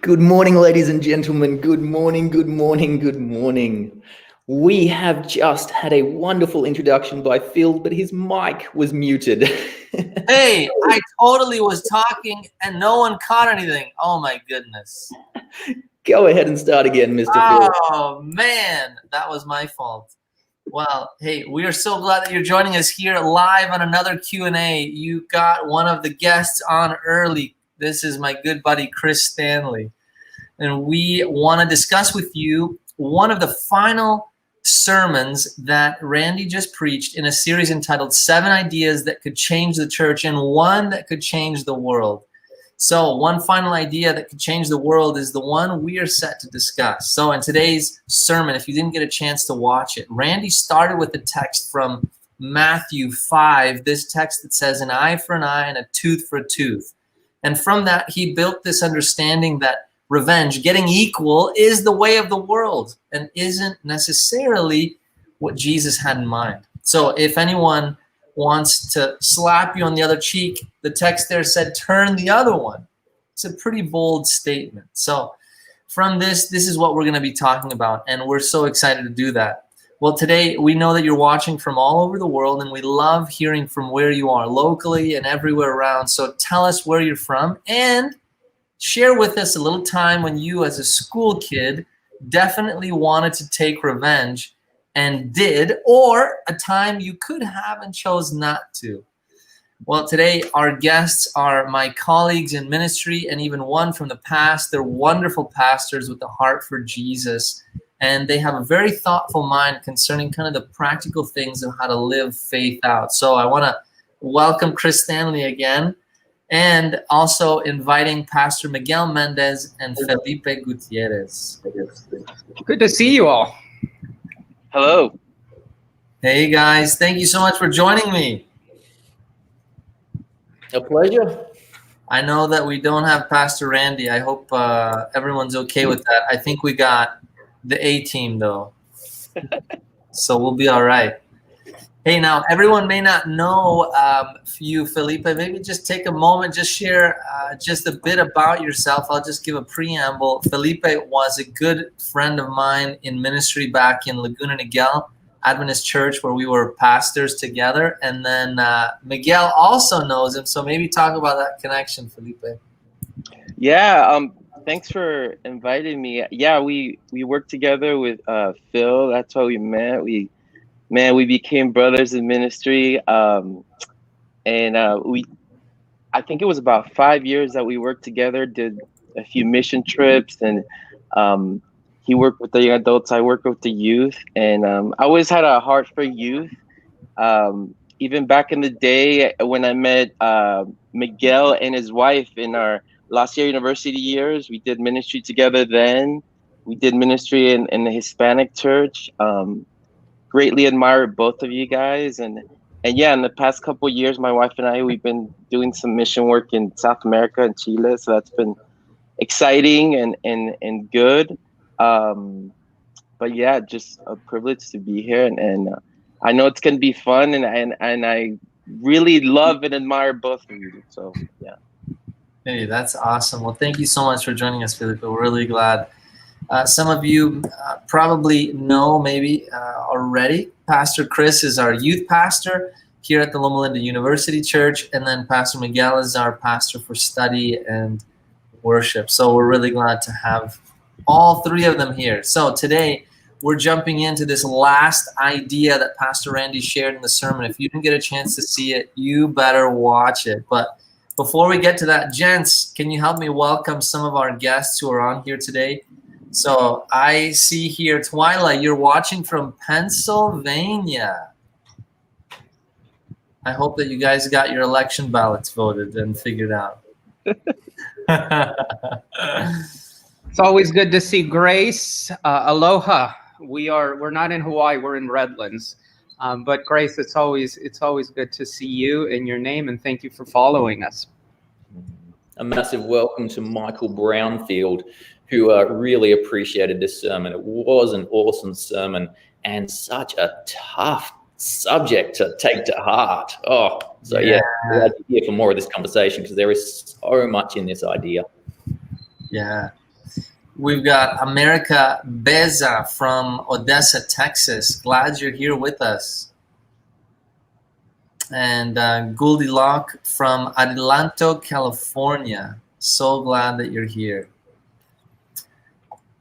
Good morning, ladies and gentlemen. Good morning, good morning, good morning. We have just had a wonderful introduction by Phil, but his mic was muted. Hey, I totally was talking and no one caught anything. Oh my goodness. Go ahead and start again, Mr. Phil. Oh man, that was my fault. Well, hey, we are so glad that you're joining us here live on another Q&A. You got one of the guests on early. This is my good buddy, Chris Stanley. And we want to discuss with you one of the final sermons that Randy just preached in a series entitled 7 Ideas That Could Change the Church and One That Could Change the World. So one final idea that could change the world is the one we are set to discuss. So in today's sermon, if you didn't get a chance to watch it, Randy started with the text from Matthew 5, this text that says an eye for an eye and a tooth for a tooth. And from that, he built this understanding that revenge, getting equal, is the way of the world and isn't necessarily what Jesus had in mind. So if anyone wants to slap you on the other cheek, the text there said, turn the other one. It's a pretty bold statement. So from this is what we're going to be talking about, and we're so excited to do that. Well, today we know that you're watching from all over the world, and we love hearing from where you are locally and everywhere around. So tell us where you're from and share with us a little time when you, as a school kid, definitely wanted to take revenge and did, or a time you could have and chose not to. Well, today our guests are my colleagues in ministry and even one from the past. They're wonderful pastors with a heart for Jesus, and they have a very thoughtful mind concerning kind of the practical things of how to live faith out. So I want to welcome Chris Stanley again, and also inviting Pastor Miguel Mendez and Felipe Gutierrez. Good to see you all. Hello. Hey guys, thank you so much for joining me. A pleasure. I know that we don't have Pastor Randy. I hope everyone's okay with that. I think we got the A team though. So we'll be all right. Hey, now everyone may not know you, Felipe. Maybe just take a moment, just share just a bit about yourself. I'll just give a preamble. Felipe was a good friend of mine in ministry back in Laguna Niguel Adventist Church, where we were pastors together. And then Miguel also knows him. So maybe talk about that connection, Felipe. Yeah, thanks for inviting me. Yeah, we worked together with Phil. That's how we met. We became brothers in ministry, and I think it was about 5 years that we worked together, did a few mission trips, and he worked with the young adults, I worked with the youth, and I always had a heart for youth. Even back in the day when I met Miguel and his wife in our last year university years, we did ministry together then. We did ministry in the Hispanic church. Greatly admire both of you guys, and yeah, in the past couple of years, my wife and I, we've been doing some mission work in South America and Chile, so that's been exciting and good. But yeah, just a privilege to be here, and I know it's gonna be fun, and I really love and admire both of you. So yeah. Hey, that's awesome. Well, thank you so much for joining us, Felipe. We're really glad. Some of you probably know maybe already, Pastor Chris is our youth pastor here at the Loma Linda University Church, and then Pastor Miguel is our pastor for study and worship. So we're really glad to have all three of them here. So today we're jumping into this last idea that Pastor Randy shared in the sermon. If you didn't get a chance to see it, you better watch it. But before we get to that, gents, can you help me welcome some of our guests who are on here today? So I see here, Twilight, you're watching from Pennsylvania. I hope that you guys got your election ballots voted and figured out. It's always good to see Grace. Aloha. We're not in Hawaii. We're in Redlands. But Grace, it's always good to see you and your name, and thank you for following us. A massive welcome to Michael Brownfield, who really appreciated this sermon. It was an awesome sermon and such a tough subject to take to heart. Oh, so yeah, glad to hear for more of this conversation because there is so much in this idea. Yeah. We've got America Beza from Odessa, Texas. Glad you're here with us. And Goldilocks from Adelanto, California. So glad that you're here.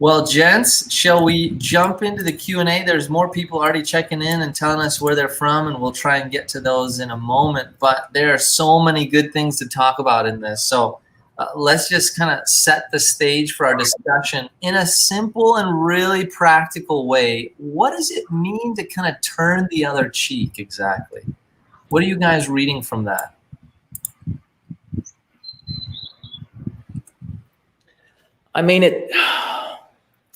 Well, gents, shall we jump into the Q&A? There's more people already checking in and telling us where they're from, and we'll try and get to those in a moment. But there are so many good things to talk about in this. So let's just kind of set the stage for our discussion in a simple and really practical way. What does it mean to kind of turn the other cheek exactly? What are you guys reading from that? I mean,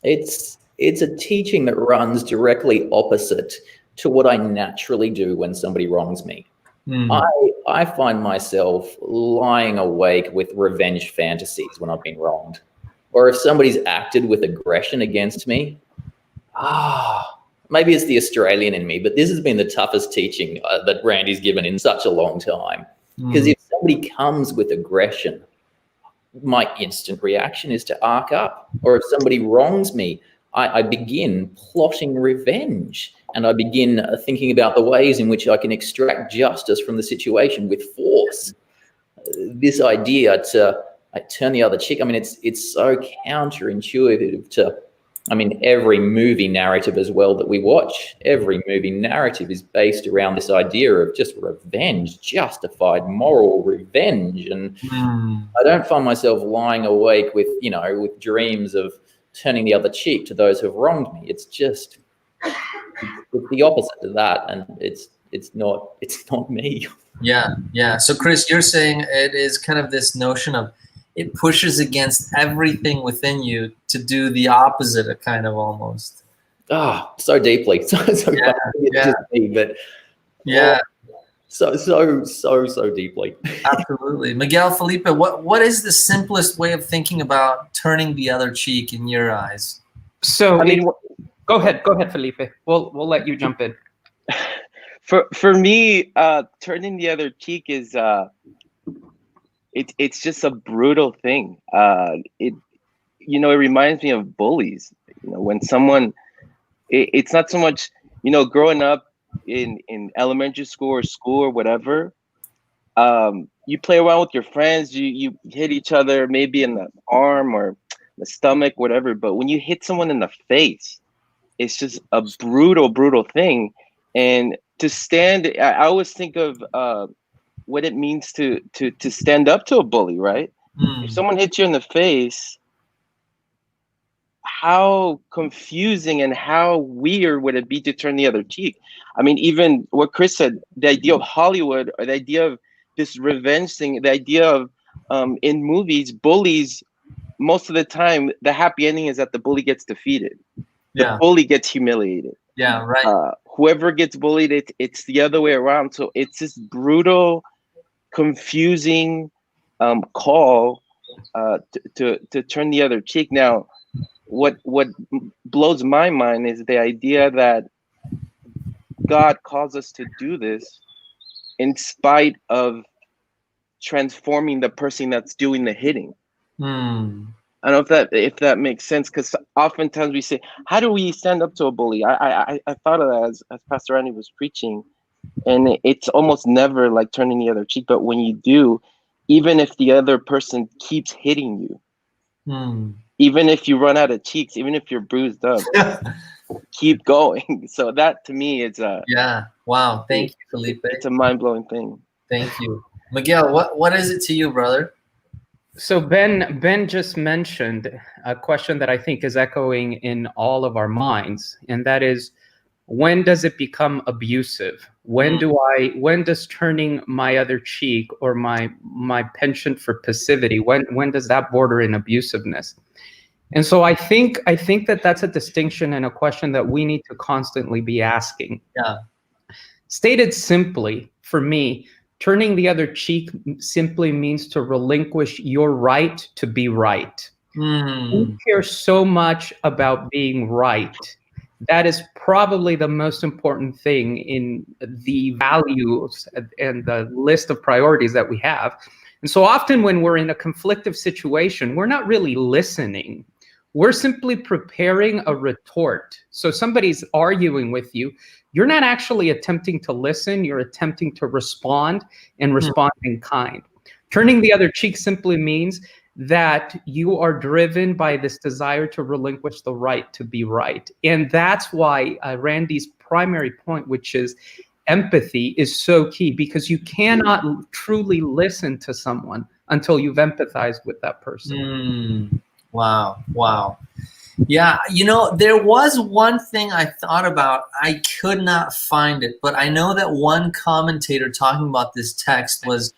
it's a teaching that runs directly opposite to what I naturally do when somebody wrongs me. I find myself lying awake with revenge fantasies when I've been wronged. Or if somebody's acted with aggression against me, maybe it's the Australian in me, but this has been the toughest teaching that Randy's given in such a long time. Because if somebody comes with aggression, my instant reaction is to arc up. Or if somebody wrongs me, I begin plotting revenge, and I begin thinking about the ways in which I can extract justice from the situation with force. This idea to turn the other cheek, I mean, it's so counterintuitive to, I mean, every movie narrative as well that we watch. Every movie narrative is based around this idea of just revenge, justified moral revenge. And I don't find myself lying awake with, you know, with dreams of turning the other cheek to those who have wronged me. It's just, it's the opposite of that. And it's not me. Yeah. So Chris, you're saying it is kind of this notion of it pushes against everything within you to do the opposite, kind of almost. So deeply. So yeah. Just me, but yeah. So deeply. Absolutely. Miguel, Felipe, what is the simplest way of thinking about turning the other cheek in your eyes? So, I mean, go ahead, Felipe. We'll let you jump in. For me, turning the other cheek is it's just a brutal thing. It reminds me of bullies. You know, when someone, it's not so much, you know, growing up in elementary school or whatever, you play around with your friends, you hit each other maybe in the arm or the stomach, whatever. But when you hit someone in the face, it's just a brutal thing. And to stand, I always think of what it means to stand up to a bully, right? If someone hits you in the face, how confusing and how weird would it be to turn the other cheek? I mean, even what Chris said, the idea of Hollywood, or the idea of this revenge thing, the idea of in movies, bullies, most of the time, the happy ending is that the bully gets defeated. The bully gets humiliated. Yeah, right. Whoever gets bullied, it's the other way around. So it's this brutal, confusing call to turn the other cheek. Now, what blows my mind is the idea that God calls us to do this in spite of transforming the person that's doing the hitting. I don't know if that makes sense, because oftentimes we say, how do we stand up to a bully? I thought of that as Pastor Randy was preaching, and it's almost never like turning the other cheek. But when you do, even if the other person keeps hitting you, even if you run out of cheeks, even if you're bruised up, keep going. So that to me is wow. Thank you, Felipe. It's a mind-blowing thing. Thank you. Miguel, what is it to you, brother? So Ben just mentioned a question that I think is echoing in all of our minds, and that is, when does it become abusive? When does turning my other cheek or my penchant for passivity, when does that border in abusiveness? And so I think that that's a distinction and a question that we need to constantly be asking. Yeah. Stated simply, for me, turning the other cheek simply means to relinquish your right to be right. We care so much about being right. That is probably the most important thing in the values and the list of priorities that we have. And so often when we're in a conflictive situation, we're not really listening. We're simply preparing a retort. So somebody's arguing with you. You're not actually attempting to listen. You're attempting to respond and respond in kind. Turning the other cheek simply means that you are driven by this desire to relinquish the right to be right. And that's why Randy's primary point, which is empathy, is so key, because you cannot truly listen to someone until you've empathized with that person. Wow. Wow. Yeah, you know, there was one thing I thought about. I could not find it, but I know that one commentator talking about this text was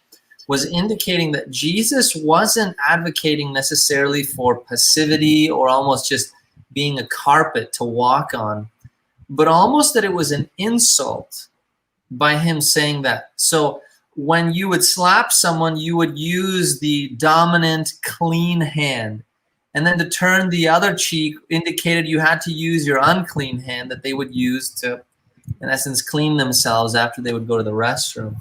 indicating that Jesus wasn't advocating necessarily for passivity or almost just being a carpet to walk on, but almost that it was an insult by him saying that. So when you would slap someone, you would use the dominant clean hand, and then to turn the other cheek indicated you had to use your unclean hand that they would use to, in essence, clean themselves after they would go to the restroom.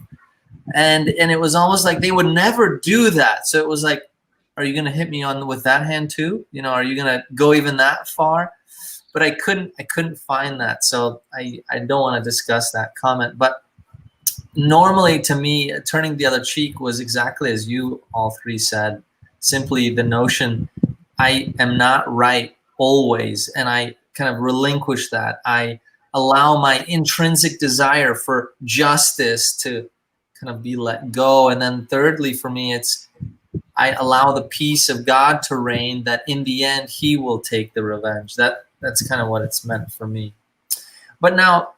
And it was almost like they would never do that. So it was like, are you going to hit me on with that hand too? You know, are you going to go even that far? But I couldn't find that. So I don't want to discuss that comment. But normally to me, turning the other cheek was exactly as you all three said. Simply the notion, I am not right always, and I kind of relinquish that. I allow my intrinsic desire for justice to kind of be let go. And then thirdly, for me, it's I allow the peace of God to reign, that in the end, he will take the revenge. That's kind of what it's meant for me. But now,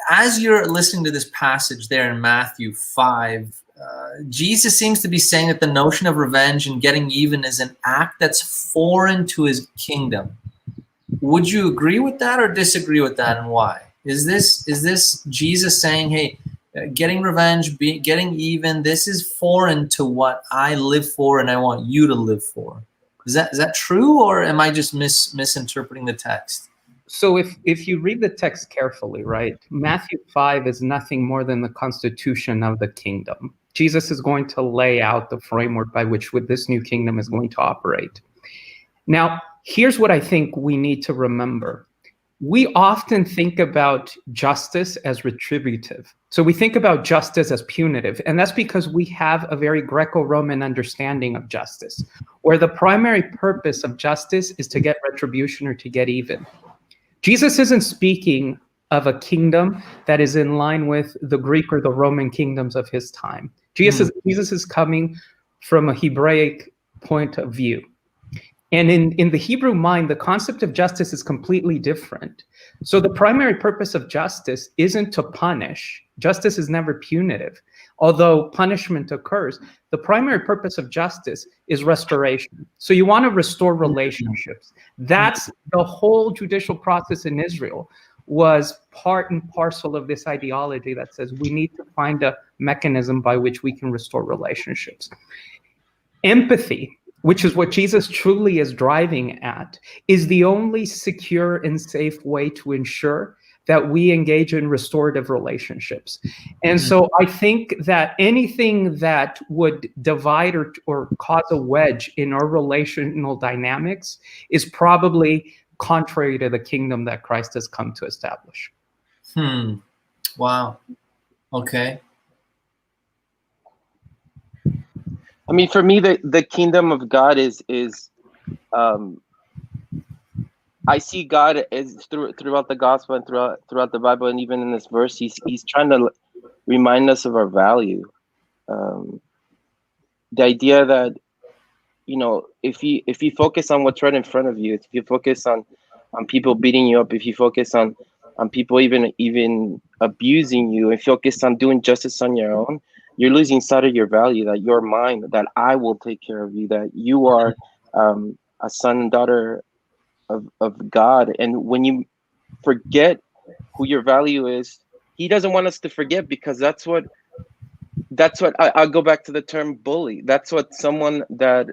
as you're listening to this passage there in Matthew 5, Jesus seems to be saying that the notion of revenge and getting even is an act that's foreign to his kingdom. Would you agree with that or disagree with that, and why? Is this Jesus saying, hey, getting revenge, getting even, this is foreign to what I live for and I want you to live for? Is that true, or am I just misinterpreting the text? So if you read the text carefully, right, Matthew 5 is nothing more than the constitution of the kingdom. Jesus is going to lay out the framework by which this new kingdom is going to operate. Now, here's what I think we need to remember. We often think about justice as retributive. So we think about justice as punitive, and that's because we have a very Greco-Roman understanding of justice, where the primary purpose of justice is to get retribution or to get even. Jesus isn't speaking of a kingdom that is in line with the Greek or the Roman kingdoms of his time. Jesus is coming from a Hebraic point of view. And in the Hebrew mind, the concept of justice is completely different. So the primary purpose of justice isn't to punish. Justice is never punitive. Although punishment occurs, the primary purpose of justice is restoration. So you want to restore relationships. That's the whole judicial process in Israel, was part and parcel of this ideology that says we need to find a mechanism by which we can restore relationships. Empathy, which is what Jesus truly is driving at, is the only secure and safe way to ensure that we engage in restorative relationships. And so I think that anything that would divide or cause a wedge in our relational dynamics is probably contrary to the kingdom that Christ has come to establish. Wow. Okay. I mean, for me, the kingdom of God is I see God as throughout the gospel and throughout the Bible, and even in this verse, he's trying to remind us of our value. The idea that, you know, if you focus on what's right in front of you, if you focus on people beating you up, if you focus on people even abusing you, and focus on doing justice on your own, you're losing sight of your value, that you're mine, that I will take care of you, that you are a son and daughter of God. And when you forget who your value is, he doesn't want us to forget, because that's what I'll go back to the term bully. That's what someone that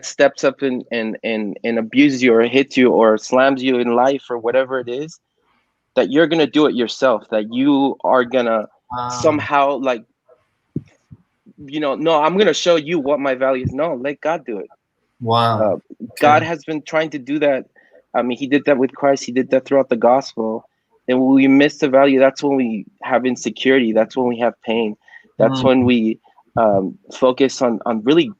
steps up and abuses you or hits you or slams you in life or whatever it is, that you're gonna do it yourself, that you are gonna somehow, like, you know, no, I'm gonna show you what my value is. No, let God do it. Wow. God has been trying to do that. I mean, he did that with Christ. He did that throughout the gospel. And when we miss the value, that's when we have insecurity. That's when we have pain. That's when we focus on really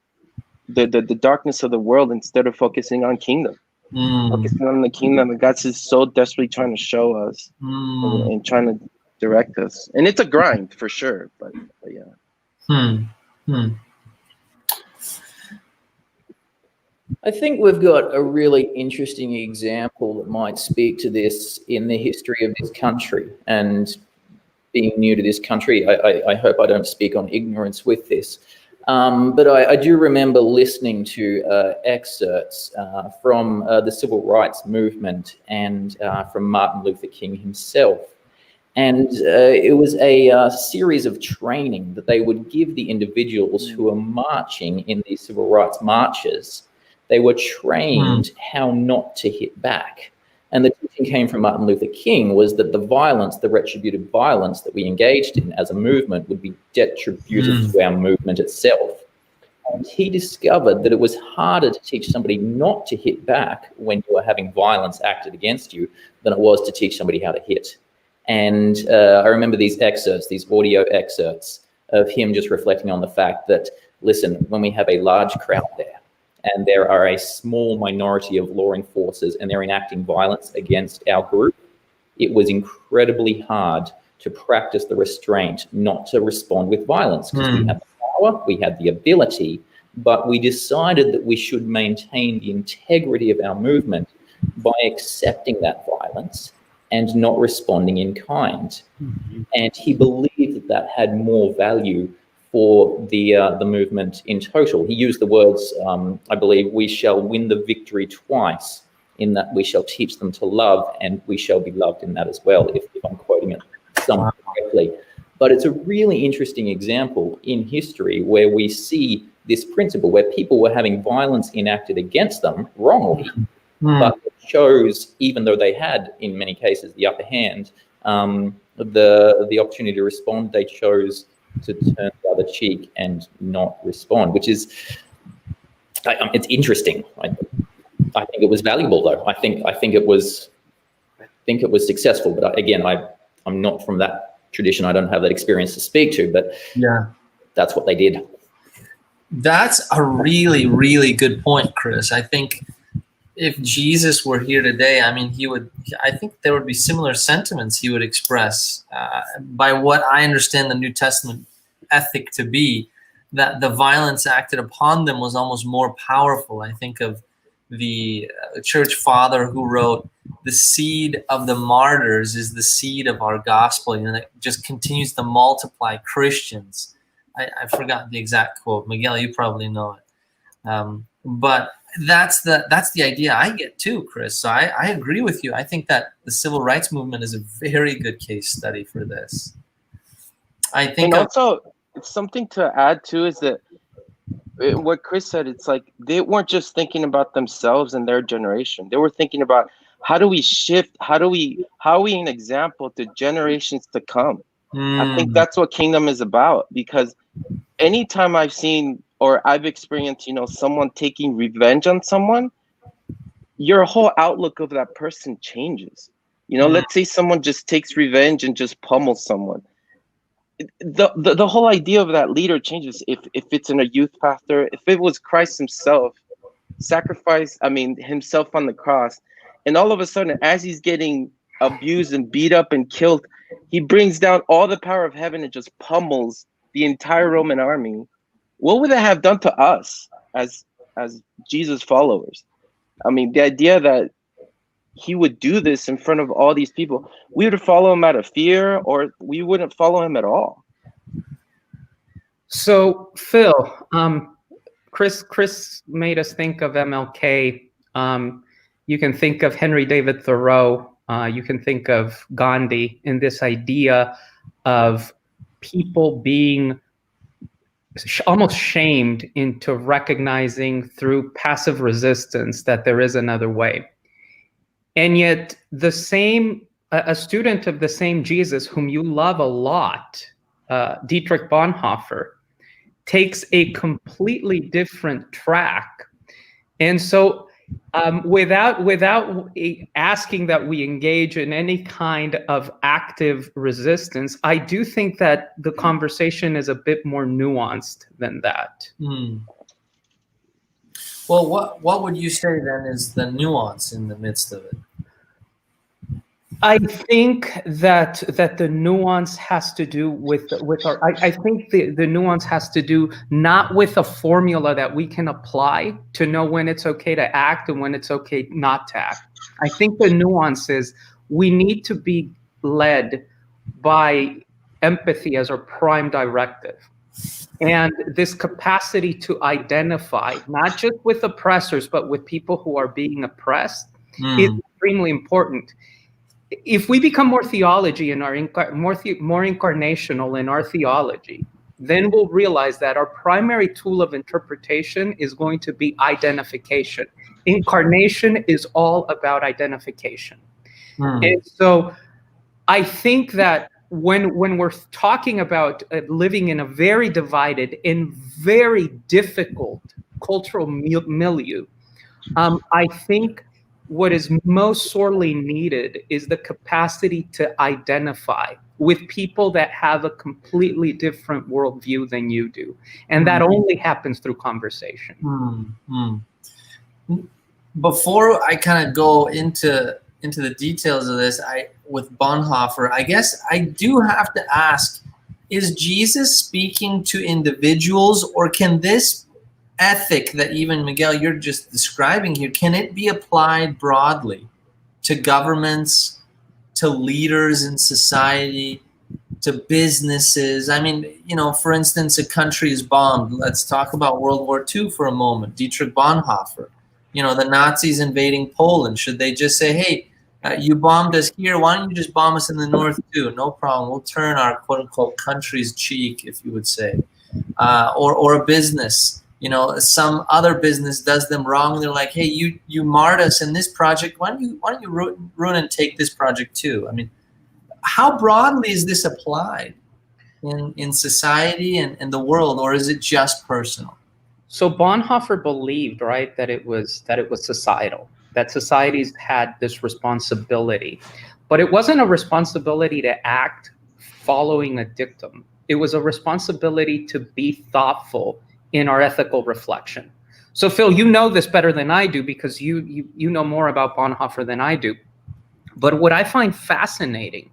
the darkness of the world instead of focusing on kingdom. Focusing on the kingdom that God's is so desperately trying to show us and trying to direct us. And it's a grind for sure, but yeah. I think we've got a really interesting example that might speak to this in the history of this country. And being new to this country, I hope I don't speak on ignorance with this. But I do remember listening to excerpts from the civil rights movement and from Martin Luther King himself. And it was a series of training that they would give the individuals who were marching in these civil rights marches. They were trained how not to hit back. And the teaching came from Martin Luther King was that the violence, the retributive violence that we engaged in as a movement would be detributive to our movement itself. And he discovered that it was harder to teach somebody not to hit back when you are having violence acted against you than it was to teach somebody how to hit. And I remember these excerpts, these audio excerpts of him just reflecting on the fact that, listen, when we have a large crowd there, and there are a small minority of law enforcers and they're enacting violence against our group, it was incredibly hard to practice the restraint not to respond with violence because we had the power, we had the ability, but we decided that we should maintain the integrity of our movement by accepting that violence and not responding in kind. And he believed that that had more value for the movement in total. He used the words, I believe, we shall win the victory twice, in that we shall teach them to love and we shall be loved in that as well, if I'm quoting it somewhat correctly. But it's a really interesting example in history where we see this principle where people were having violence enacted against them wrongly, but it shows, even though they had, in many cases, the upper hand, the opportunity to respond, they chose to turn the other cheek and not respond, which is, it's interesting. I think it was valuable, though. I think it was successful. But again, I'm not from that tradition. I don't have that experience to speak to. But yeah, that's what they did. That's a really, really good point, Chris. I think if Jesus were here today, I mean, I think there would be similar sentiments he would express by what I understand the New Testament ethic to be, that the violence acted upon them was almost more powerful. I think of the church father who wrote, the seed of the martyrs is the seed of our gospel, that just continues to multiply Christians. I forgot the exact quote. Miguel, you probably know it. But that's the idea I get too, Chris. So I agree with you. I think that the civil rights movement is a very good case study for this. I think, and also it's something to add too is that what Chris said. It's like they weren't just thinking about themselves and their generation. They were thinking about how do we shift? How are we an example to generations to come? I think that's what kingdom is about, because anytime I've seen or I've experienced, someone taking revenge on someone, your whole outlook of that person changes. Let's say someone just takes revenge and just pummels someone. The whole idea of that leader changes. If it's in a youth pastor, if it was Christ himself, himself on the cross, and all of a sudden, as he's getting abused and beat up and killed, he brings down all the power of heaven and just pummels the entire Roman army. What would that have done to us as Jesus followers? I mean, the idea that he would do this in front of all these people, we would follow him out of fear, or we wouldn't follow him at all. So, Phil, Chris made us think of MLK. You can think of Henry David Thoreau. You can think of Gandhi, in this idea of people being almost shamed into recognizing through passive resistance that there is another way. And yet a student of the same Jesus whom you love a lot, Dietrich Bonhoeffer, takes a completely different track And so without asking that we engage in any kind of active resistance, I do think that the conversation is a bit more nuanced than that. Well, what would you say then is the nuance in the midst of it? I think that the nuance has to do with our. I think the nuance has to do not with a formula that we can apply to know when it's okay to act and when it's okay not to act. I think the nuance is we need to be led by empathy as our prime directive. And this capacity to identify, not just with oppressors, but with people who are being oppressed is extremely important. If we become more theology in our more incarnational in our theology, then we'll realize that our primary tool of interpretation is going to be identification. Incarnation is all about identification. And so I think that when we're talking about living in a very divided and very difficult cultural milieu, I think what is most sorely needed is the capacity to identify with people that have a completely different worldview than you do. And that only happens through conversation. Before I kind of go into the details of this, with Bonhoeffer, I guess I do have to ask, is Jesus speaking to individuals, or can this ethic that even Miguel you're just describing here, can it be applied broadly to governments, to leaders in society, to businesses? I mean, for instance, a country is bombed. Let's talk about World War II for a moment. Dietrich Bonhoeffer, the Nazis invading Poland. Should they just say, hey, you bombed us here, why don't you just bomb us in the north too? No problem. We'll turn our quote unquote country's cheek, if you would say. Or a business. Some other business does them wrong. They're like, hey, you marred us in this project. Why don't you ruin and take this project too? I mean, how broadly is this applied in society and the world, or is it just personal? So Bonhoeffer believed, right, that it was societal, that societies had this responsibility, but it wasn't a responsibility to act following a dictum. It was a responsibility to be thoughtful in our ethical reflection. So Phil, you know this better than I do because you know more about Bonhoeffer than I do. But what I find fascinating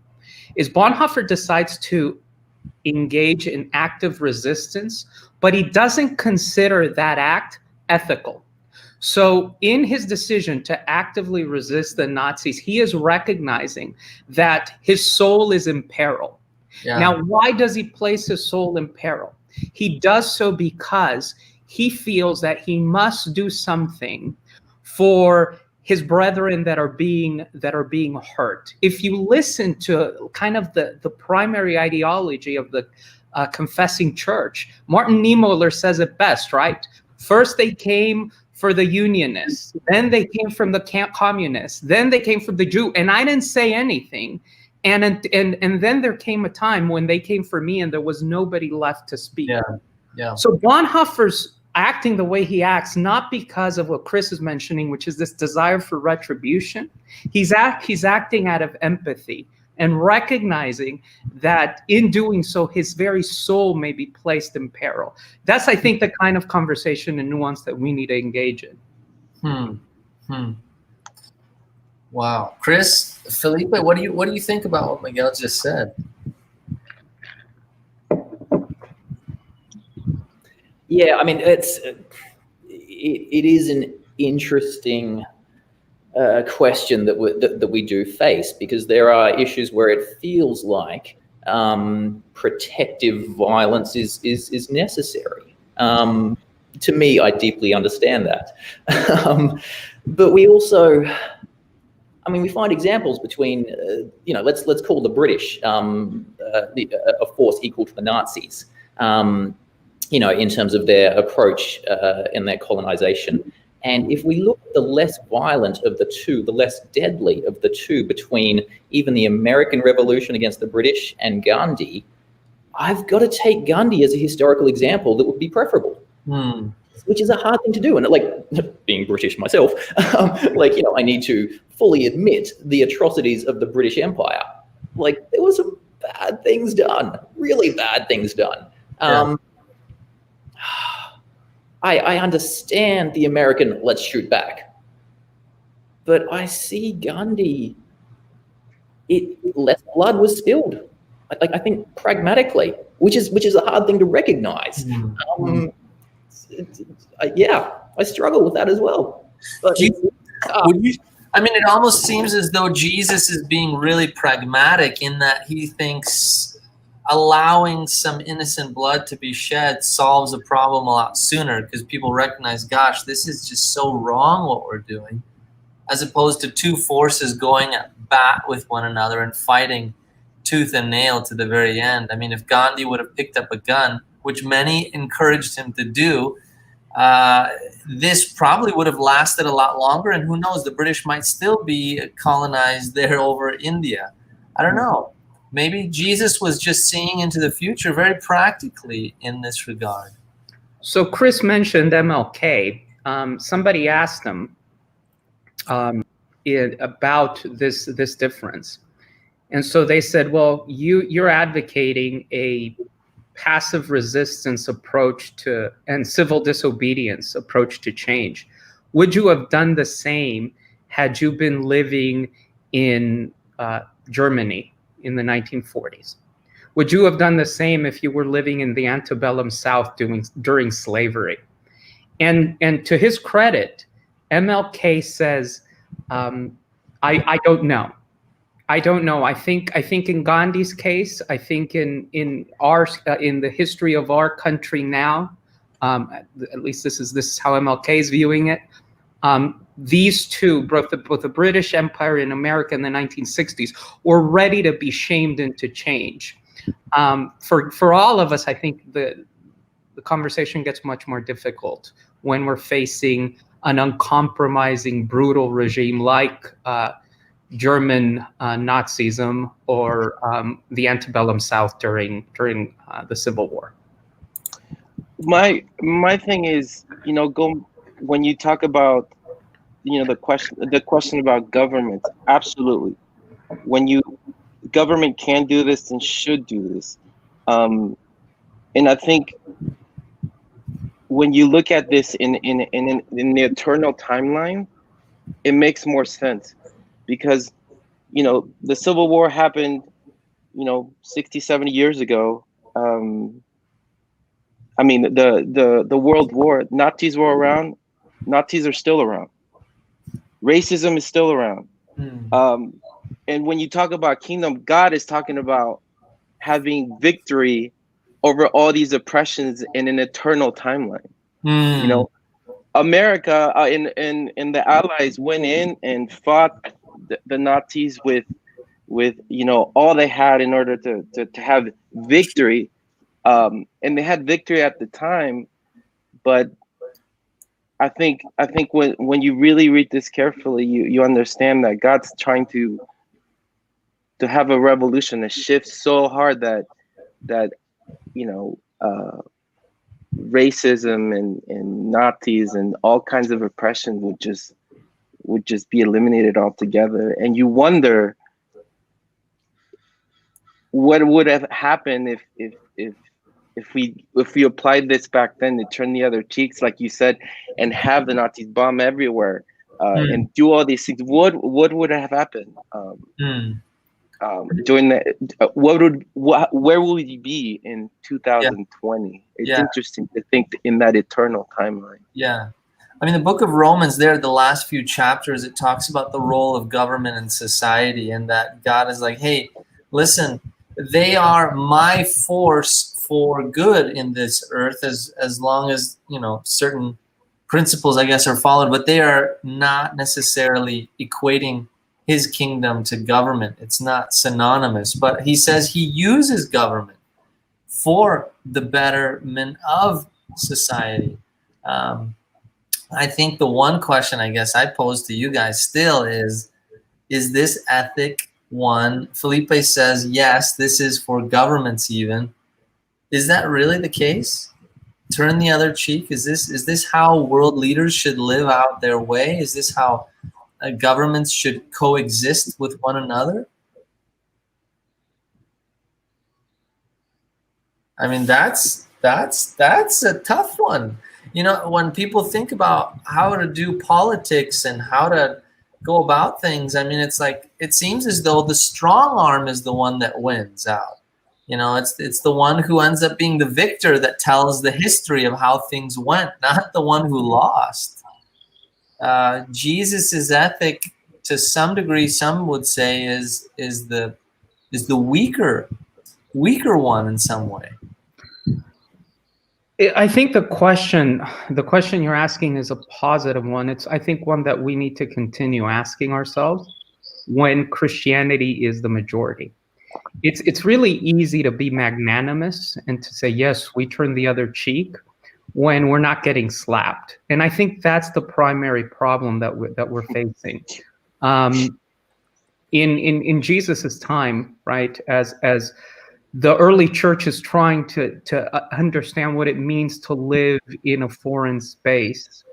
is Bonhoeffer decides to engage in active resistance, but he doesn't consider that act ethical. So in his decision to actively resist the Nazis, he is recognizing that his soul is in peril. Yeah. Now, why does he place his soul in peril? He does so because he feels that he must do something for his brethren that are being hurt. If you listen to kind of the primary ideology of the confessing church, Martin Niemöller says it best, right? First they came for the Unionists, then they came from the communists, then they came from the Jew, and I didn't say anything. And then there came a time when they came for me and there was nobody left to speak. Yeah. So Bonhoeffer's acting the way he acts, not because of what Chris is mentioning, which is this desire for retribution. He's acting out of empathy and recognizing that in doing so, his very soul may be placed in peril. That's, I think, the kind of conversation and nuance that we need to engage in. Wow. Chris, Felipe, what do you think about what Miguel just said? Yeah, I mean, it is an interesting question that we do face, because there are issues where it feels like protective violence is necessary. To me, I deeply understand that, but we also, I mean, we find examples between, let's call the British a force equal to the Nazis. In terms of their approach and their colonization. And if we look at the less violent of the two, the less deadly of the two, between even the American Revolution against the British and Gandhi, I've got to take Gandhi as a historical example that would be preferable. which is a hard thing to do. And like being British myself, like, you know, I need to fully admit the atrocities of the British Empire. Like there were some bad things done, really bad things done. I understand the American let's shoot back, but I see Gandhi, less blood was spilled. I think pragmatically, which is a hard thing to recognize. Yeah, I struggle with that as well. But I mean, it almost seems as though Jesus is being really pragmatic in that he thinks allowing some innocent blood to be shed solves a problem a lot sooner, because people recognize, gosh, this is just so wrong what we're doing, as opposed to two forces going at bat with one another and fighting tooth and nail to the very end. I mean, if Gandhi would have picked up a gun, which many encouraged him to do, this probably would have lasted a lot longer, and who knows, the British might still be colonized there over India. I don't know. Maybe Jesus was just seeing into the future very practically in this regard. So Chris mentioned MLK. Somebody asked him about this difference. And so they said, well, you're advocating a passive resistance approach to and civil disobedience approach to change. Would you have done the same had you been living in Germany in the 1940s? Would you have done the same if you were living in the antebellum South during slavery? And to his credit, MLK says, I don't know. I don't know. I think in Gandhi's case, I think in the history of our country now, at least this is how MLK is viewing it. These two, both the British Empire and America in the 1960s, were ready to be shamed into change. For all of us, I think the conversation gets much more difficult when we're facing an uncompromising, brutal regime like German Nazism or the antebellum South during the Civil War. My thing is, you know, when you talk about, you know, the question about government, absolutely. Government can do this and should do this, and I think when you look at this in the eternal timeline, it makes more sense, because, you know, the Civil War happened, you know, 60, 70 years ago. I mean, the World War, Nazis were around. Nazis are still around. Racism is still around. And when you talk about kingdom, God is talking about having victory over all these oppressions in an eternal timeline. You know, America and the Allies went in and fought the Nazis with you know, all they had in order to have victory, and they had victory at the time. But I think when you really read this carefully, you understand that God's trying to have a revolution that shifts so hard that you know, racism and Nazis and all kinds of oppression would just be eliminated altogether. And you wonder what would have happened if we applied this back then to turn the other cheeks, like you said, and have the Nazis bomb everywhere, and do all these things. What would have happened? During that, where would we be in 2020? It's interesting to think in that eternal timeline. Yeah. I mean, the book of Romans there, the last few chapters, it talks about the role of government and society, and that God is like, hey, listen, they are my force for good in this earth, as long as, you know, certain principles, I guess, are followed, but they are not necessarily equating his kingdom to government. It's not synonymous, but he says he uses government for the betterment of society. I think the one question I guess I pose to you guys still is this ethic one? Felipe says, yes, this is for governments even. Is that really the case? turn the other cheek? Is this how world leaders should live out their way? Is this how governments should coexist with one another? I mean, that's a tough one. You know, when people think about how to do politics and how to go about things, I mean, it's like, it seems as though the strong arm is the one that wins out. You know, it's the one who ends up being the victor that tells the history of how things went, not the one who lost. Jesus's ethic, to some degree, some would say is the weaker one in some way. I think the question you're asking is a positive one. It's, I think, one that we need to continue asking ourselves when Christianity is the majority. It's really easy to be magnanimous and to say, yes, we turn the other cheek when we're not getting slapped. And I think that's the primary problem that we're facing. In Jesus's time, right, as the early church is trying to understand what it means to live in a foreign space,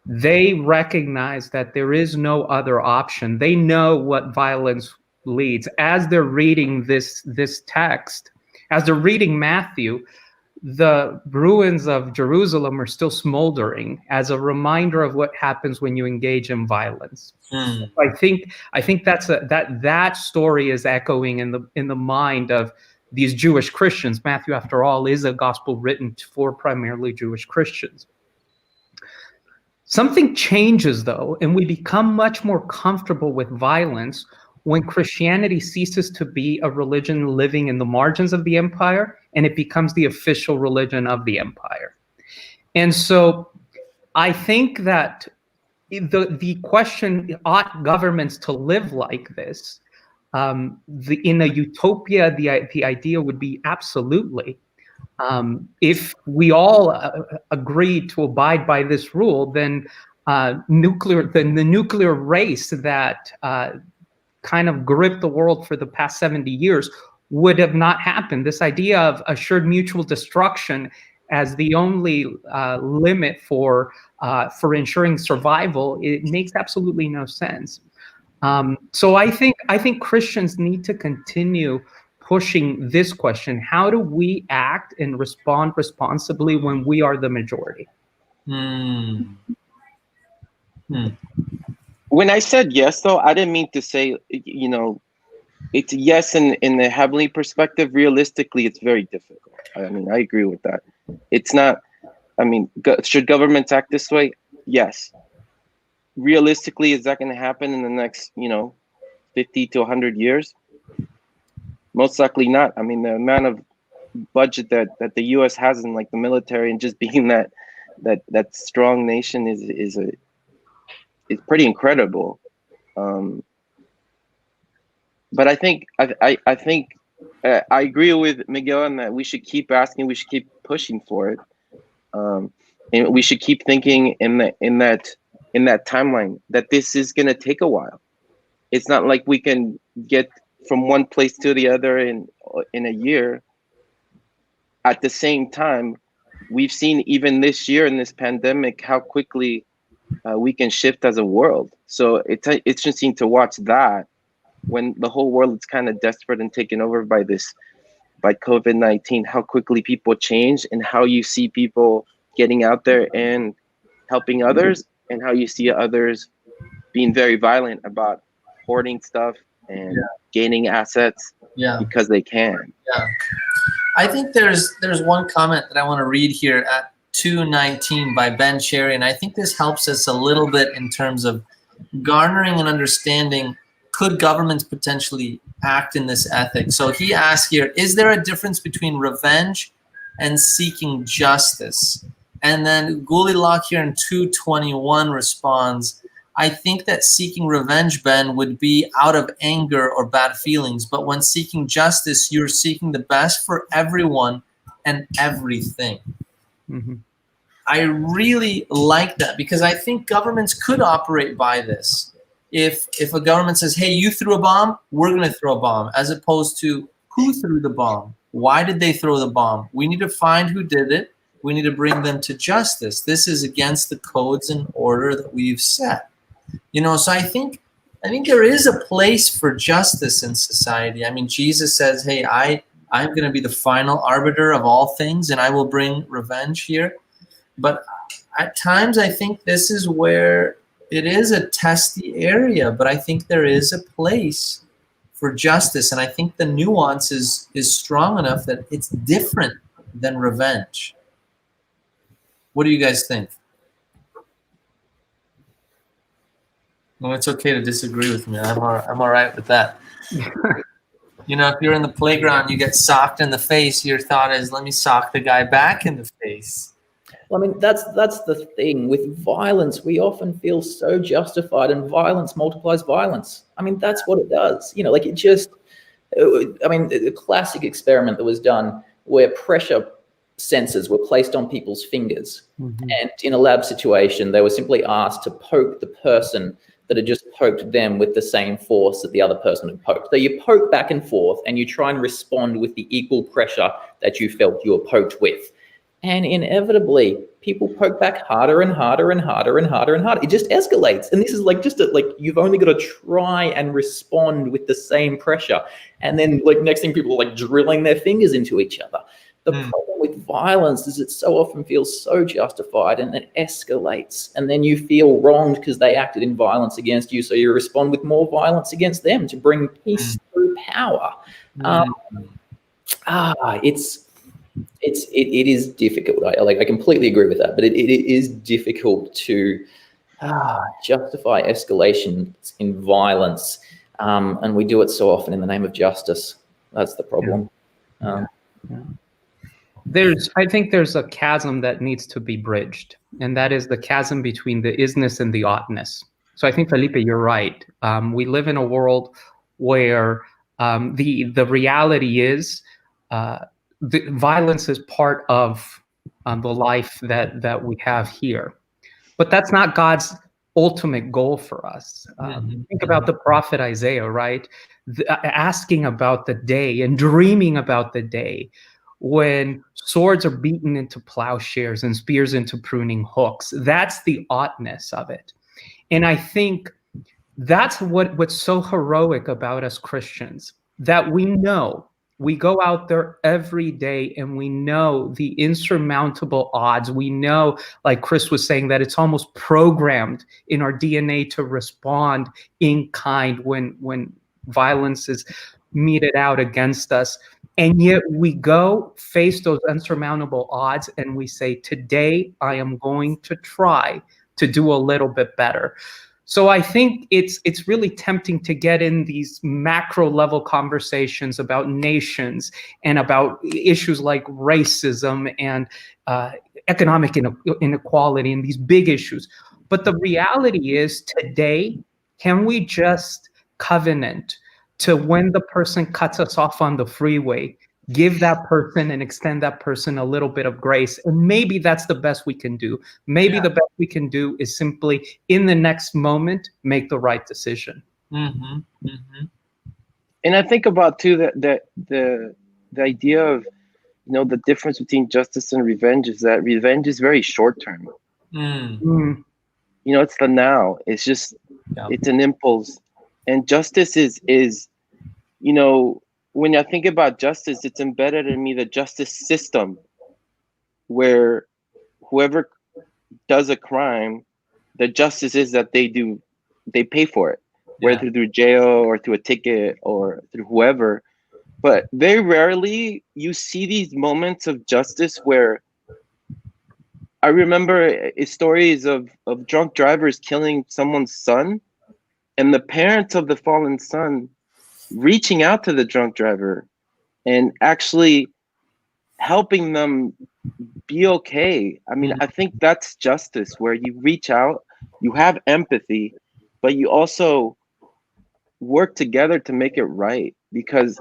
they recognize that there is no other option. They know what violence leads. As they're reading this text, as they're reading Matthew, the ruins of Jerusalem are still smoldering as a reminder of what happens when you engage in violence. I think that story is echoing in the mind of these Jewish Christians. Matthew, after all, is a gospel written for primarily Jewish Christians. Something changes, though, and we become much more comfortable with violence when Christianity ceases to be a religion living in the margins of the empire and it becomes the official religion of the empire. And so I think that the question, ought governments to live like this? In a utopia, the idea would be absolutely. If we all agreed to abide by this rule, then the nuclear race that kind of gripped the world for the past 70 years would have not happened. This idea of assured mutual destruction as the only limit for ensuring survival, it makes absolutely no sense. So I think Christians need to continue pushing this question: how do we act and respond responsibly when we are the majority? When I said yes, though, I didn't mean to say, you know, it's yes in the heavenly perspective. Realistically, it's very difficult. I mean, I agree with that. It's not, I mean, should governments act this way? Yes. Realistically, is that going to happen in the next, 50 to 100 years? Most likely not. I mean, the amount of budget that the U.S. has in like the military and just being that strong nation is pretty incredible. But I think I agree with Miguel in that we should keep asking, we should keep pushing for it, and we should keep thinking in that timeline that this is going to take a while. It's not like we can get from one place to the other in a year. At the same time, we've seen even this year in this pandemic how quickly we can shift as a world. So it's interesting to watch that when the whole world is kind of desperate and taken over by COVID-19, how quickly people change and how you see people getting out there and helping others, and how you see others being very violent about hoarding stuff and gaining assets because they can. Yeah. I think there's one comment that I want to read here at 2:19 by Ben Cherry, and I think this helps us a little bit in terms of garnering and understanding, could governments potentially act in this ethic? So he asks here, is there a difference between revenge and seeking justice? And then Gulilak here in 2:21 responds, I think that seeking revenge, Ben, would be out of anger or bad feelings. But when seeking justice, you're seeking the best for everyone and everything. Mm-hmm. I really like that, because I think governments could operate by this. If a government says, hey, you threw a bomb, we're going to throw a bomb, as opposed to who threw the bomb? Why did they throw the bomb? We need to find who did it. We need to bring them to justice. This is against the codes and order that we've set. You know, so I think there is a place for justice in society. I mean, Jesus says, hey, I'm going to be the final arbiter of all things, and I will bring revenge here. But at times, I think this is where it is a testy area, but I think there is a place for justice, and I think the nuance is strong enough that it's different than revenge. What do you guys think? Well, it's okay to disagree with me. I'm all right with that. You know, if you're in the playground, you get socked in the face, your thought is, let me sock the guy back in the face. Well, I mean, that's the thing. With violence, we often feel so justified, and violence multiplies violence. I mean, that's what it does. You know, like it just, I mean, the classic experiment that was done where pressure sensors were placed on people's fingers. Mm-hmm. And in a lab situation, they were simply asked to poke the person that had just poked them with the same force that the other person had poked. So you poke back and forth, and you try and respond with the equal pressure that you felt you were poked with. And inevitably, people poke back harder and harder and harder and harder and harder. It just escalates. And this is like just you've only got to try and respond with the same pressure. And then like next thing, people are like drilling their fingers into each other. The problem with violence is it so often feels so justified, and it escalates. And then you feel wronged because they acted in violence against you. So you respond with more violence against them to bring peace through power. It is difficult. I completely agree with that, but it is difficult to justify escalations in violence, and we do it so often in the name of justice. That's the problem. Yeah. I think there's a chasm that needs to be bridged, and that is the chasm between the isness and the oughtness. So I think, Felipe, you're right. We live in a world where the reality is the violence is part of the life that we have here, but that's not God's ultimate goal for us. Think about the prophet Isaiah, right? Asking about the day and dreaming about the day when swords are beaten into plowshares and spears into pruning hooks. That's the oughtness of it. And I think that's what's so heroic about us Christians, that we know. We go out there every day and we know the insurmountable odds. We know, like Chris was saying, that it's almost programmed in our DNA to respond in kind when violence is meted out against us. And yet we go face those insurmountable odds and we say, today I am going to try to do a little bit better. So I think it's really tempting to get in these macro level conversations about nations and about issues like racism and economic inequality and these big issues. But the reality is, today, can we just covenant to, when the person cuts us off on the freeway, give that person and extend that person a little bit of grace? And maybe that's the best we can do. Maybe the best we can do is simply, in the next moment, make the right decision. And I think about too that the idea of, you know, the difference between justice and revenge is that revenge is very short term. You know, it's the now. It's just it's an impulse, and justice is you know, when I think about justice, it's embedded in me, the justice system, where whoever does a crime, the justice is that they pay for it, whether through jail or through a ticket or through whoever. But very rarely you see these moments of justice where I remember stories of drunk drivers killing someone's son, and the parents of the fallen son reaching out to the drunk driver and actually helping them be okay. I mean, I think that's justice, where you reach out, you have empathy, but you also work together to make it right. Because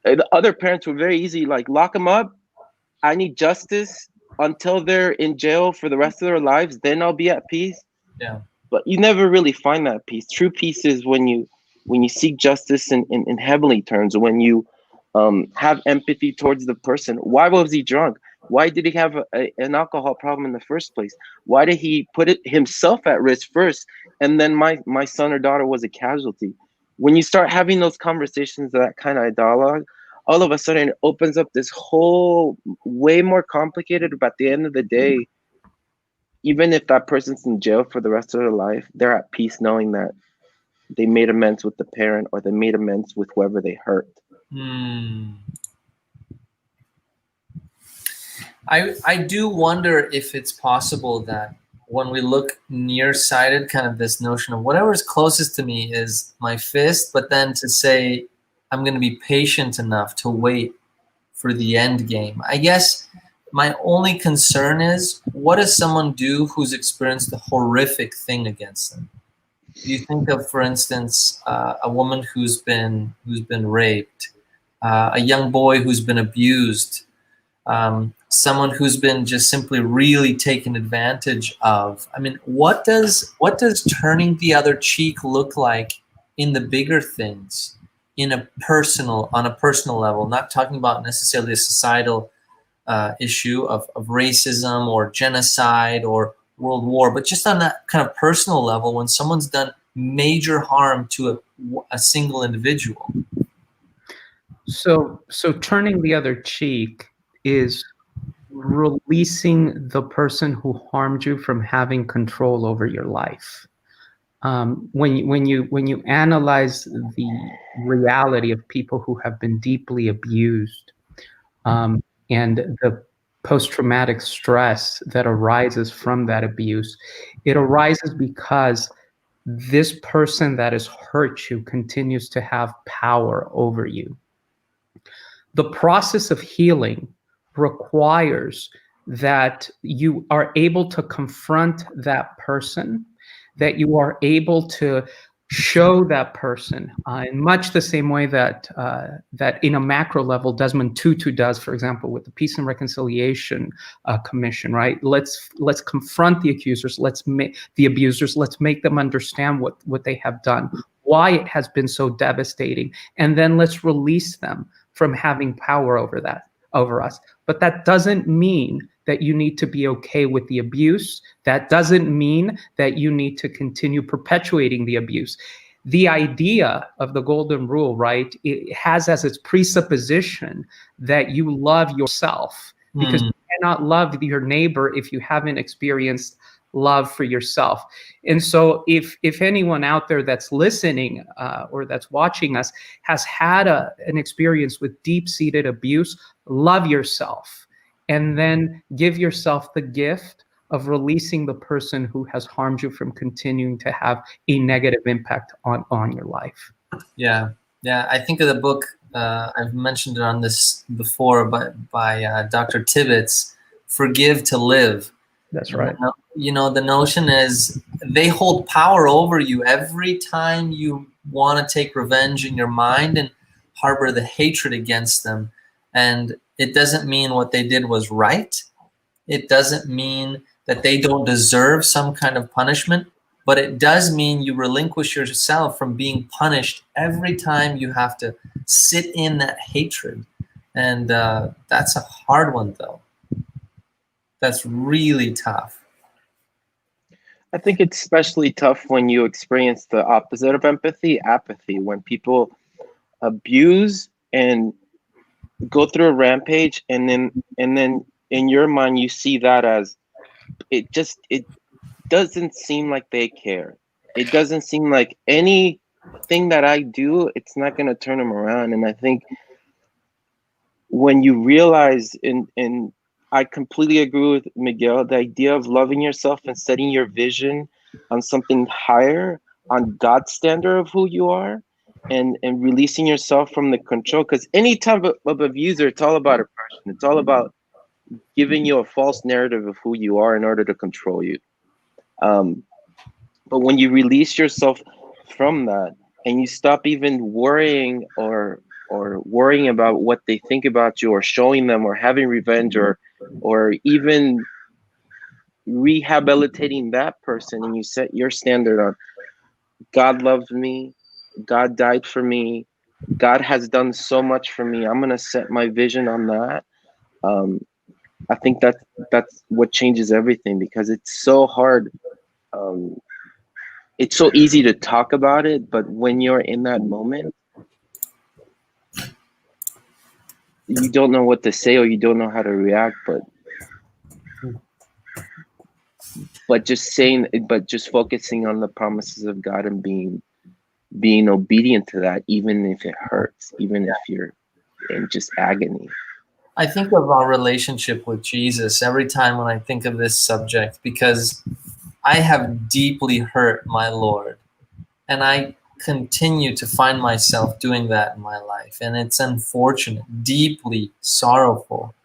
the other parents were very easy, like, lock them up. I need justice until they're in jail for the rest of their lives. Then I'll be at peace. Yeah. But you never really find that peace. True peace is when you seek justice in heavenly terms, when you have empathy towards the person. Why was he drunk? Why did he have an alcohol problem in the first place? Why did he put it himself at risk first, and then my son or daughter was a casualty? When you start having those conversations, that kind of dialogue, all of a sudden it opens up this whole way more complicated. But at the end of the day, even if that person's in jail for the rest of their life, they're at peace knowing that they made amends with the parent, or they made amends with whoever they hurt. I do wonder if it's possible that when we look nearsighted, kind of this notion of whatever is closest to me is my fist, but then to say I'm going to be patient enough to wait for the end game. I guess my only concern is, what does someone do who's experienced a horrific thing against them? You think of, for instance, a woman who's been raped, a young boy who's been abused, someone who's been just simply really taken advantage of. I mean, what does turning the other cheek look like in the bigger things, on a personal level? Not talking about necessarily a societal issue of racism or genocide or world war, but just on that kind of personal level, when someone's done major harm to a single individual. So turning the other cheek is releasing the person who harmed you from having control over your life. When you analyze the reality of people who have been deeply abused, and the post-traumatic stress that arises from that abuse, it arises because this person that has hurt you continues to have power over you. The process of healing requires that you are able to confront that person, that you are able to show that person in much the same way that that in a macro level Desmond Tutu does, for example, with the Peace and Reconciliation Commission, right? Let's confront the accusers, let's make the abusers, let's make them understand what they have done, why it has been so devastating, and then let's release them from having power over us. But that doesn't mean that you need to be okay with the abuse. That doesn't mean that you need to continue perpetuating the abuse. The idea of the golden rule, right, it has as its presupposition that you love yourself, because you cannot love your neighbor if you haven't experienced love for yourself. And so if anyone out there that's listening or that's watching us has had an experience with deep-seated abuse, love yourself, and then give yourself the gift of releasing the person who has harmed you from continuing to have a negative impact on your life. Yeah. I think of the book, I've mentioned it on this before, but by Dr. Tibbets, Forgive to Live. That's right. You know, the notion is they hold power over you every time you want to take revenge in your mind and harbor the hatred against them. And it doesn't mean what they did was right. It doesn't mean that they don't deserve some kind of punishment, but it does mean you relinquish yourself from being punished every time you have to sit in that hatred. And that's a hard one, though. That's really tough. I think it's especially tough when you experience the opposite of empathy, apathy, when people abuse and go through a rampage, and then in your mind you see that as it doesn't seem like they care. It doesn't seem like anything that I do, it's not going to turn them around. And I think when you realize, and I completely agree with Miguel, the idea of loving yourself and setting your vision on something higher, on God's standard of who you are, and releasing yourself from the control. Because any type of abuser, it's all about oppression. It's all about giving you a false narrative of who you are in order to control you. But when you release yourself from that, and you stop even worrying or worrying about what they think about you, or showing them, or having revenge, or even rehabilitating that person, and you set your standard on God loves me, God died for me, God has done so much for me, I'm going to set my vision on that. I think that's what changes everything, because it's so hard. Um, it's so easy to talk about it, but when you're in that moment, you don't know what to say, or you don't know how to react. But just focusing on the promises of God and being obedient to that, even if it hurts, even if you're in just agony. I think of our relationship with Jesus every time when I think of this subject, because I have deeply hurt my Lord, and I continue to find myself doing that in my life, and it's unfortunate, deeply sorrowful.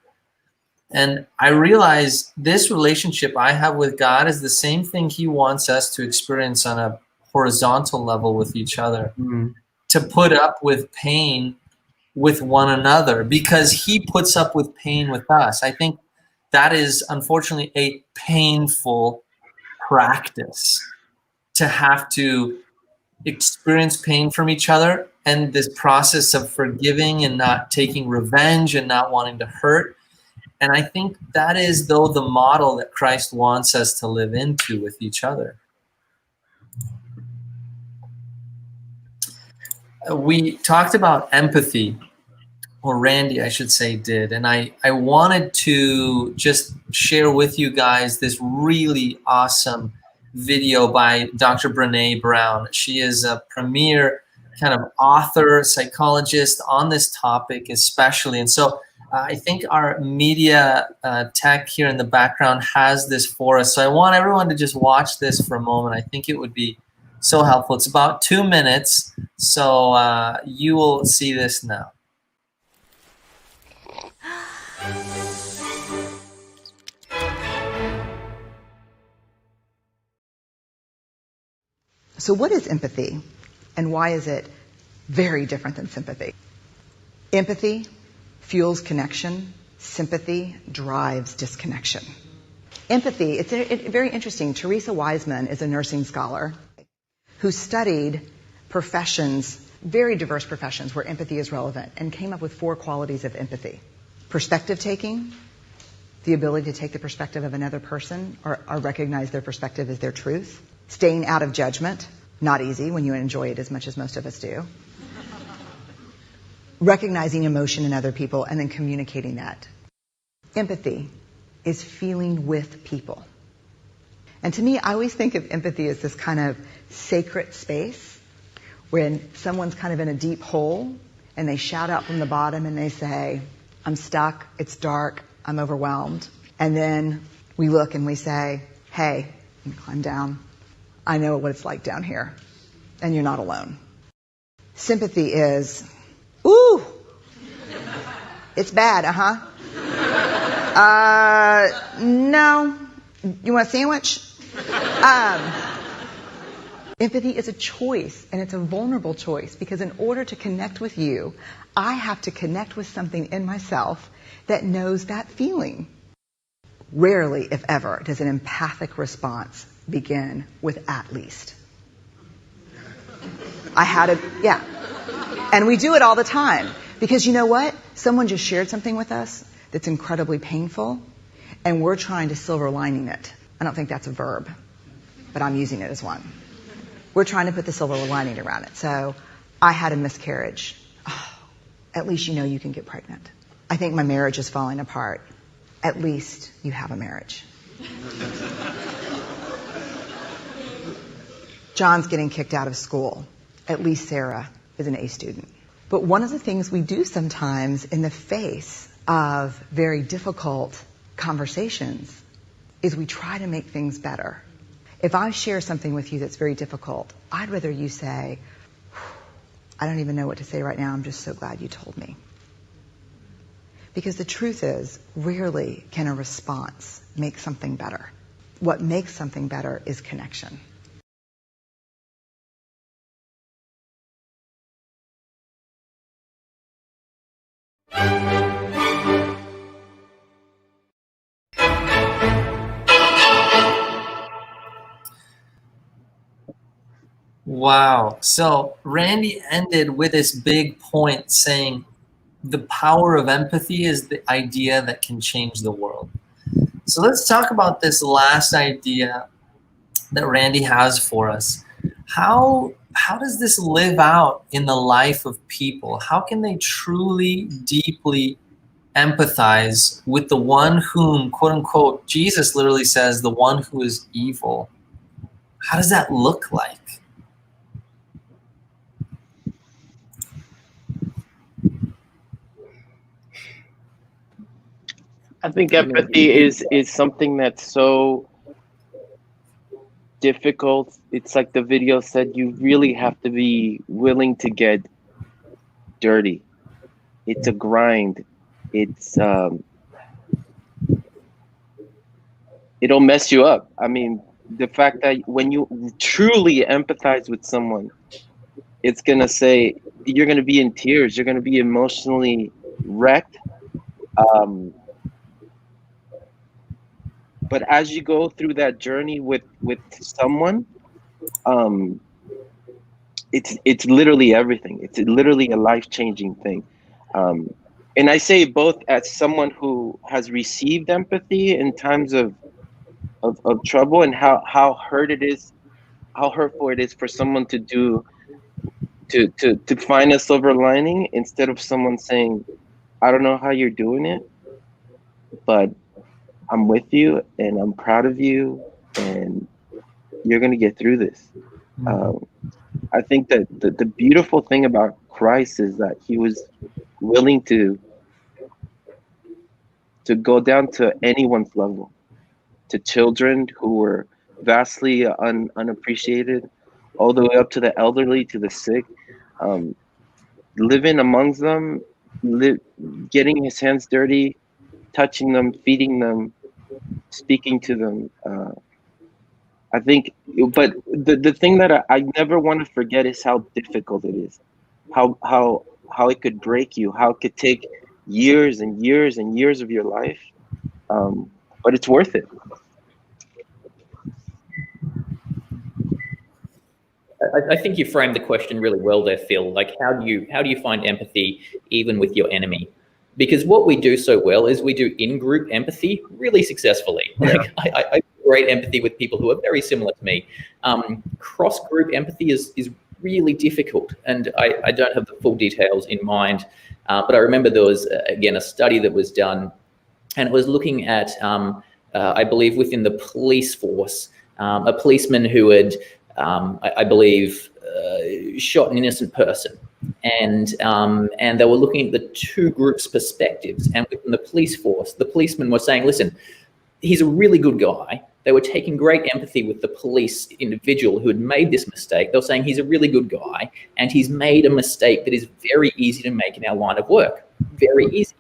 And I realize this relationship I have with God is the same thing He wants us to experience on a horizontal level with each other, to put up with pain with one another, because He puts up with pain with us. I think that is unfortunately a painful practice, to have to experience pain from each other, and this process of forgiving and not taking revenge and not wanting to hurt. And I think that is, though, the model that Christ wants us to live into with each other. We talked about empathy, or Randy, I should say, did. And I wanted to just share with you guys this really awesome video by Dr. Brené Brown. She is a premier kind of author, psychologist on this topic especially. And so I think our media tech here in the background has this for us. So I want everyone to just watch this for a moment. I think it would be so helpful. It's about 2 minutes. So you will see this now. So what is empathy, and why is it very different than sympathy? Empathy fuels connection. Sympathy drives disconnection. Empathy, it's very interesting. Teresa Wiseman is a nursing scholar who studied professions, very diverse professions where empathy is relevant, and came up with 4 qualities of empathy. Perspective taking, the ability to take the perspective of another person or recognize their perspective as their truth. Staying out of judgment, not easy when you enjoy it as much as most of us do. Recognizing emotion in other people and then communicating that. Empathy is feeling with people. And to me, I always think of empathy as this kind of sacred space when someone's kind of in a deep hole and they shout out from the bottom and they say, "I'm stuck, it's dark, I'm overwhelmed." And then we look and we say, "Hey, you can climb down. I know what it's like down here, and you're not alone." Sympathy is, "Ooh, it's bad, no, you want a sandwich?" Empathy is a choice, and it's a vulnerable choice, because in order to connect with you, I have to connect with something in myself that knows that feeling. Rarely, if ever, does an empathic response begin with "at least." Yeah. And we do it all the time. Because you know what? Someone just shared something with us that's incredibly painful, and we're trying to silver lining it. I don't think that's a verb, but I'm using it as one. We're trying to put the silver lining around it. So, I had a miscarriage. Oh, at least you know you can get pregnant. I think my marriage is falling apart. At least you have a marriage. John's getting kicked out of school. At least Sarah is an A student. But one of the things we do sometimes in the face of very difficult conversations is we try to make things better. If I share something with you that's very difficult, I'd rather you say, "I don't even know what to say right now. I'm just so glad you told me." Because the truth is, rarely can a response make something better. What makes something better is connection. Wow. So Randy ended with this big point saying the power of empathy is the idea that can change the world. So let's talk about this last idea that Randy has for us. How does this live out in the life of people? How can they truly, deeply empathize with the one whom, quote unquote, Jesus literally says, the one who is evil? How does that look like? I think empathy is something that's so difficult. It's like the video said, you really have to be willing to get dirty. It's a grind. It's it'll mess you up. I mean, the fact that when you truly empathize with someone, it's gonna say you're gonna be in tears. You're gonna be emotionally wrecked. But as you go through that journey with someone, it's literally everything. It's literally a life-changing thing. And I say both as someone who has received empathy in times of trouble, and how hurtful it is for someone to find a silver lining instead of someone saying, I don't know how you're doing it, but I'm with you and I'm proud of you and you're going to get through this. I think that the beautiful thing about Christ is that he was willing to go down to anyone's level, to children who were vastly unappreciated, all the way up to the elderly, to the sick, living amongst them, getting his hands dirty, touching them, feeding them, speaking to them. I think, but the thing that I never want to forget is how difficult it is, how it could break you, how it could take years and years and years of your life, but it's worth it. I think you framed the question really well there, Phil. Like, how do you find empathy even with your enemy? Because what we do so well is we do in-group empathy really successfully. Like, I have great empathy with people who are very similar to me. Cross-group empathy is really difficult, and I don't have the full details in mind, but I remember there was, again, a study that was done, and it was looking at, I believe, within the police force, a policeman who had, I believe, shot an innocent person, and they were looking at the two groups' perspectives. And within the police force, the policemen were saying, "Listen, he's a really good guy." They were taking great empathy with the police individual who had made this mistake. They were saying he's a really good guy, and he's made a mistake that is very easy to make in our line of work, very easy.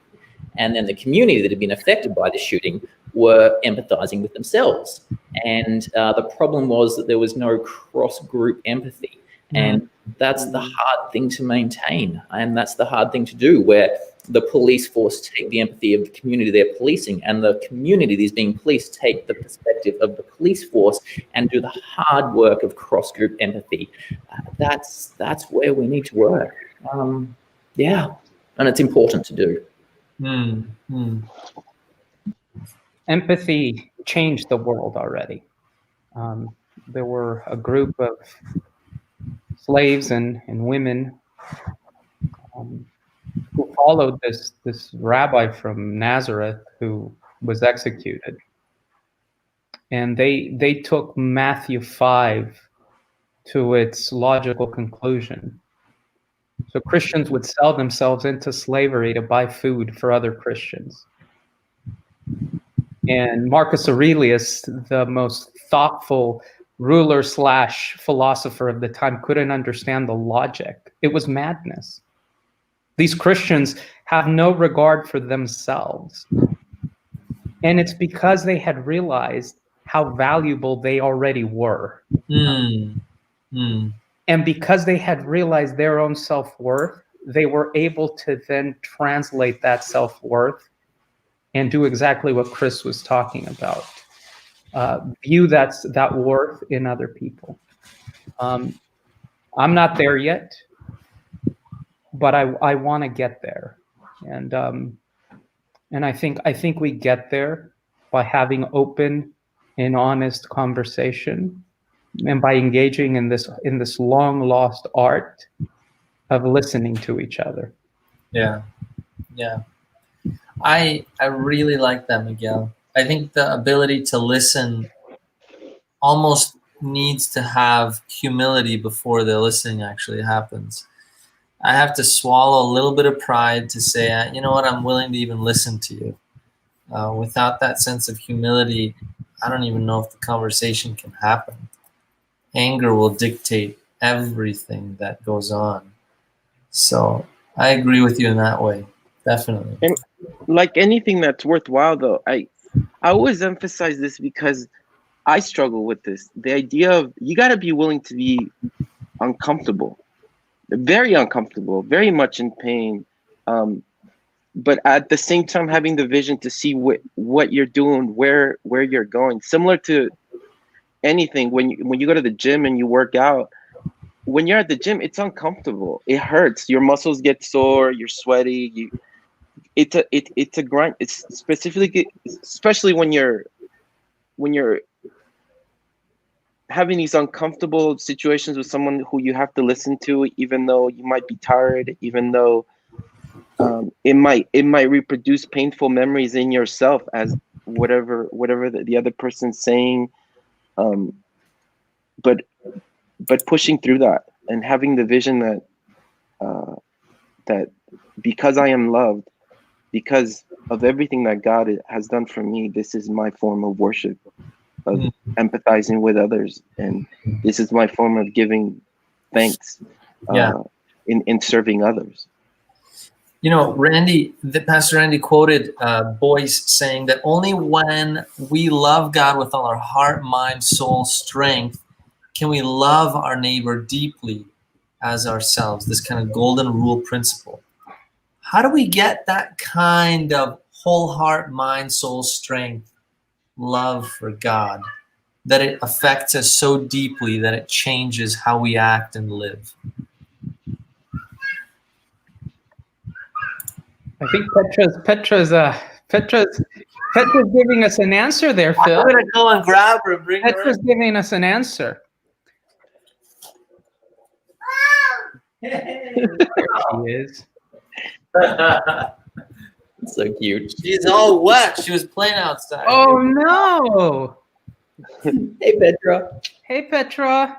And then the community that had been affected by the shooting were empathizing with themselves. And the problem was that there was no cross-group empathy. And that's the hard thing to maintain. And that's the hard thing to do, where the police force take the empathy of the community they're policing, and the community that is being policed take the perspective of the police force and do the hard work of cross-group empathy. That's where we need to work. Yeah, and it's important to do. Empathy changed the world already. There were a group of slaves and women who followed this rabbi from Nazareth who was executed. And they took Matthew 5 to its logical conclusion. So Christians would sell themselves into slavery to buy food for other Christians. And Marcus Aurelius, the most thoughtful ruler / philosopher of the time, couldn't understand the logic. It was madness. These Christians have no regard for themselves. And it's because they had realized how valuable they already were. And because they had realized their own self-worth, they were able to then translate that self-worth and do exactly what Chris was talking about. View that worth in other people. I'm not there yet, but I want to get there. and I think we get there by having open and honest conversation, and by engaging in this long lost art of listening to each other. Yeah. I really like that, Miguel. I think the ability to listen almost needs to have humility before the listening actually happens. I have to swallow a little bit of pride to say, you know what, I'm willing to even listen to you. Without that sense of humility, I don't even know if the conversation can happen. Anger will dictate everything that goes on. So I agree with you in that way, definitely. And like anything that's worthwhile, though, I always emphasize this because I struggle with this. The idea of you got to be willing to be uncomfortable, very uncomfortable, very much in pain, but at the same time having the vision to see what you're doing, where you're going. Similar to anything, when you go to the gym and you work out, when you're at the gym, it's uncomfortable. It hurts. Your muscles get sore. You're sweaty. It's a grind. It's especially when you're having these uncomfortable situations with someone who you have to listen to, even though you might be tired, even though it might reproduce painful memories in yourself as whatever the other person's saying, but pushing through that and having the vision that because I am loved, because of everything that God has done for me, this is my form of worship, of empathizing with others, and this is my form of giving thanks in serving others. You know, Pastor Randy quoted Boyce saying that only when we love God with all our heart, mind, soul, strength, can we love our neighbor deeply as ourselves, this kind of golden rule principle. How do we get that kind of whole heart, mind, soul, strength, love for God, that it affects us so deeply that it changes how we act and live? I think Petra's giving us an answer there, Phil. I'm gonna go and grab her and bring her. Petra's giving us an answer. There she is. So cute. She's all wet. She was playing outside. Oh no! Hey, Petra. Hey, Petra.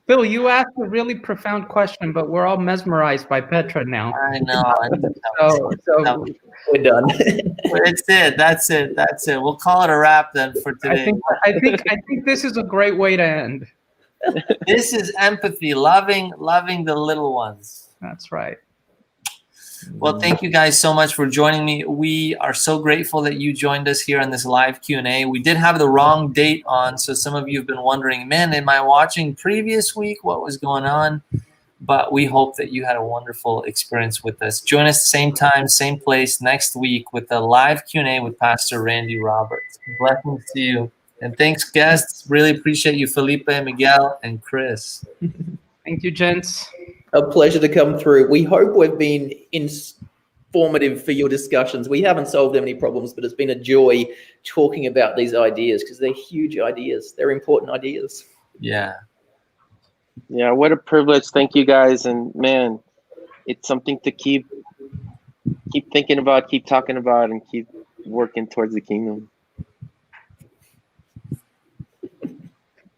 Phil, you asked a really profound question, but we're all mesmerized by Petra now. I know. So We're done. That's it. We'll call it a wrap then for today. I think this is a great way to end. This is empathy, loving the little ones. That's right. Well, thank you guys so much for joining me. We are so grateful that you joined us here on this live Q&A. We did have the wrong date on, so some of you have been wondering, man, am I watching previous week? What was going on? But we hope that you had a wonderful experience with us. Join us same time, same place next week with the live Q&A with Pastor Randy Roberts. Blessings to you. And thanks, guests. Really appreciate you, Felipe, Miguel, and Chris. Thank you, gents. A pleasure to come through. We hope we've been informative for your discussions. We haven't solved any problems, but it's been a joy talking about these ideas because they're huge ideas. They're important ideas. Yeah. Yeah, what a privilege. Thank you, guys. And man, it's something to keep thinking about, keep talking about, and keep working towards the kingdom.